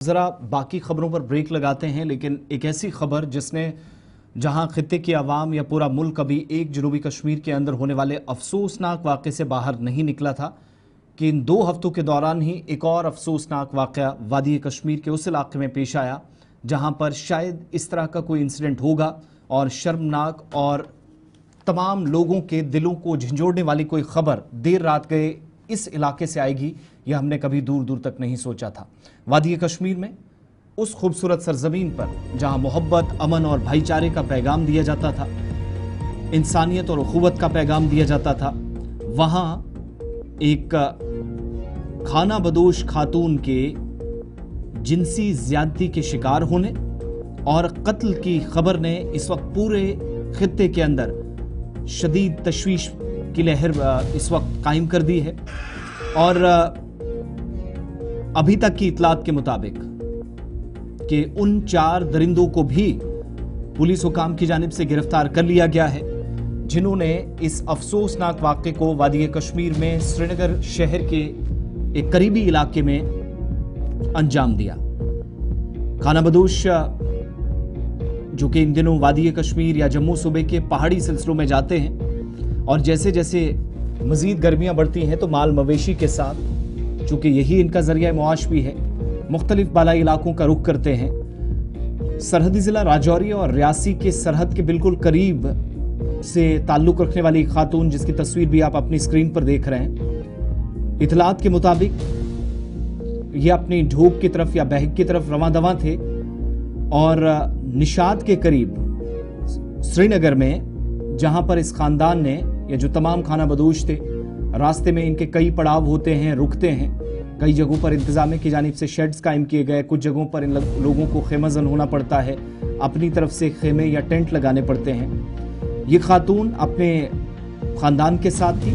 ذرا باقی خبروں پر بریک لگاتے ہیں، لیکن ایک ایسی خبر جس نے جہاں خطے کی عوام یا پورا ملک ابھی ایک جنوبی کشمیر کے اندر ہونے والے افسوسناک واقعے سے باہر نہیں نکلا تھا کہ ان 2 ہفتوں کے دوران ہی ایک اور افسوسناک واقعہ وادی کشمیر کے اس علاقے میں پیش آیا جہاں پر شاید اس طرح کا کوئی انسیڈنٹ ہوگا اور شرمناک اور تمام لوگوں کے دلوں کو جھنجھوڑنے والی کوئی خبر دیر رات گئے اس علاقے سے آئے گی، یہ ہم نے کبھی دور دور تک نہیں سوچا تھا۔ وادی کشمیر میں اس خوبصورت سرزمین پر جہاں محبت، امن اور بھائی چارے کا پیغام دیا جاتا تھا، انسانیت اور اخوت کا پیغام دیا جاتا تھا، وہاں ایک خانہ بدوش خاتون کے جنسی زیادتی کے شکار ہونے اور قتل کی خبر نے اس وقت پورے خطے کے اندر شدید تشویش کی لہر اس وقت قائم کر دی ہے۔ اور ابھی تک کی اطلاعات کے مطابق کہ ان 4 درندوں کو بھی پولیس حکام کی جانب سے گرفتار کر لیا گیا ہے جنہوں نے اس افسوسناک واقعے کو وادی کشمیر میں سری نگر شہر کے ایک قریبی علاقے میں انجام دیا۔ خانہ بدوش جو کہ ان دنوں وادی کشمیر یا جموں صوبے کے پہاڑی سلسلوں میں جاتے ہیں اور جیسے جیسے مزید گرمیاں بڑھتی ہیں تو مال مویشی کے ساتھ، چونکہ یہی ان کا ذریعہ معاش بھی ہے، مختلف بالائی علاقوں کا رخ کرتے ہیں۔ سرحدی ضلع راجوری اور ریاسی کے سرحد کے بالکل قریب سے تعلق رکھنے والی خاتون جس کی تصویر بھی آپ اپنی اسکرین پر دیکھ رہے ہیں، اطلاعات کے مطابق یہ اپنی ڈھوک کی طرف یا بہگ کی طرف رواں دواں تھے اور نشاد کے قریب سری نگر میں جہاں پر اس خاندان نے یا جو تمام خانہ بدوش تھے، راستے میں ان کے کئی پڑاؤ ہوتے ہیں، رکتے ہیں، کئی جگہوں پر انتظامیہ کی جانب سے شیڈز قائم کیے گئے، کچھ جگہوں پر ان لوگوں کو خیمہ زن ہونا پڑتا ہے، اپنی طرف سے خیمے یا ٹینٹ لگانے پڑتے ہیں۔ یہ خاتون اپنے خاندان کے ساتھ تھی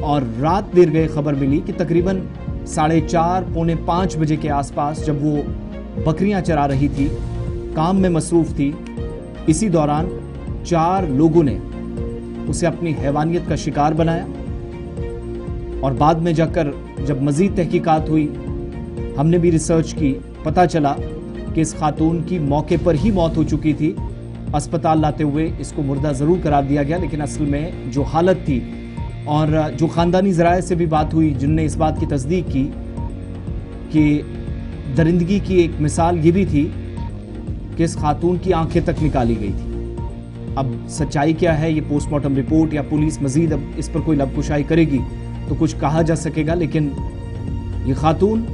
اور رات دیر گئے خبر ملی کہ تقریباً 4:30 پونے 5 بجے کے آس پاس جب وہ بکریاں چرا رہی تھی، کام میں مصروف تھی، اسی دوران 4 لوگوں نے اسے اپنی حیوانیت کا شکار بنایا اور بعد میں جا کر جب مزید تحقیقات ہوئی، ہم نے بھی ریسرچ کی، پتہ چلا کہ اس خاتون کی موقع پر ہی موت ہو چکی تھی۔ اسپتال لاتے ہوئے اس کو مردہ ضرور قرار دیا گیا، لیکن اصل میں جو حالت تھی اور جو خاندانی ذرائع سے بھی بات ہوئی جن نے اس بات کی تصدیق کی کہ درندگی کی ایک مثال یہ بھی تھی کہ اس خاتون کی آنکھیں تک نکالی گئی تھی۔ اب سچائی کیا ہے یہ پوسٹ مارٹم رپورٹ یا پولیس مزید اب اس پر کوئی لب کشائی کرے گی تو کچھ کہا جا سکے گا، لیکن یہ خاتون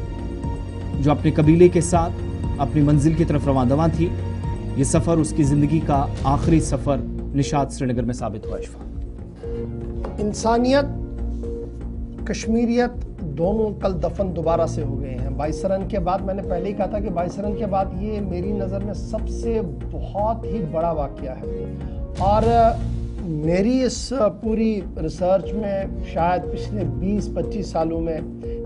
جو اپنے قبیلے کے ساتھ اپنی منزل کی طرف رواں دواں تھی، یہ سفر اس کی زندگی کا آخری سفر نشاد سری نگر میں ثابت ہوا۔ انسانیت، کشمیریت دونوں کل دفن دوبارہ سے ہو گئے ہیں۔ بائیسرن کے بعد، میں نے پہلے ہی کہا تھا کہ بائیسرن کے بعد یہ میری نظر میں سب سے بہت ہی بڑا واقعہ ہے اور میری اس پوری ریسرچ میں شاید پچھلے 20-25 سالوں میں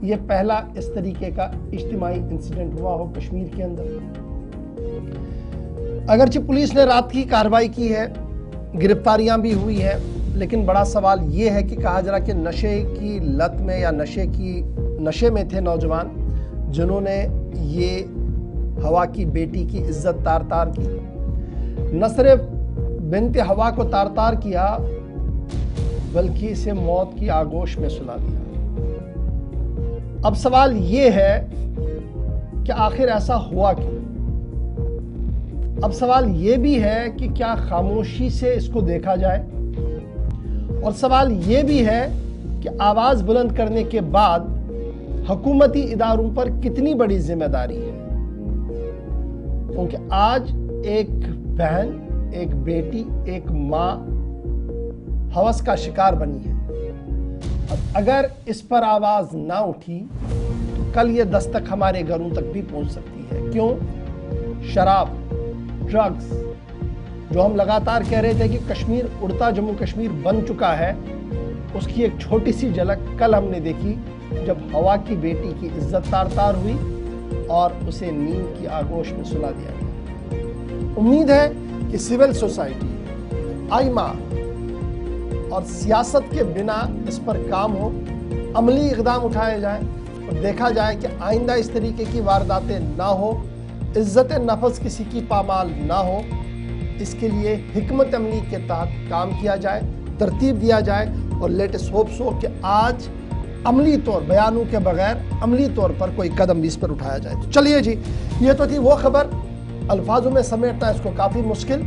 یہ پہلا اس طریقے کا اجتماعی انسیڈنٹ ہوا ہو کشمیر کے اندر۔ اگرچہ پولیس نے رات کی کارروائی کی ہے، گرفتاریاں بھی ہوئی ہیں، لیکن بڑا سوال یہ ہے کہ کہا جا رہا کہ نشے کی لت میں یا نشے میں تھے نوجوان جنہوں نے یہ ہوا کی بیٹی کی عزت تار تار کی، نہ صرف بنت ہوا کو تار تار کیا بلکہ اسے موت کی آغوش میں سلا دیا۔ اب سوال یہ ہے کہ آخر ایسا ہوا کیوں؟ اب سوال یہ بھی ہے کہ کیا خاموشی سے اس کو دیکھا جائے، اور سوال یہ بھی ہے کہ آواز بلند کرنے کے بعد حکومتی اداروں پر کتنی بڑی ذمہ داری ہے، کیونکہ آج ایک بہن، ایک بیٹی، ایک ماں ہوس کا شکار بنی ہے۔ اب اگر اس پر آواز نہ اٹھی تو کل یہ دستک ہمارے گھروں تک بھی پہنچ سکتی ہے۔ کیوں؟ شراب، ڈرگز، جو ہم لگاتار کہہ رہے تھے کہ کشمیر اڑتا جموں کشمیر بن چکا ہے، اس کی ایک چھوٹی سی جھلک کل ہم نے دیکھی جب ہوا کی بیٹی کی عزت تار تار ہوئی اور اسے نیند کی آغوش میں سلا دیا گیا۔ امید ہے کہ سول سوسائٹی، آئمہ اور سیاست کے بنا اس پر کام ہو، عملی اقدام اٹھائے جائیں اور دیکھا جائے کہ آئندہ اس طریقے کی وارداتیں نہ ہو، عزت نفس کسی کی پامال نہ ہو، اس کے لیے حکمت عملی کے تحت کام کیا جائے، ترتیب دیا جائے، اور لیٹس ہوپ سو کہ آج عملی طور بیانوں کے بغیر عملی طور پر کوئی قدم بھی اس پر اٹھایا جائے۔ تو چلیے جی، یہ تو تھی وہ خبر، الفاظوں میں سمیٹنا اس کو کافی مشکل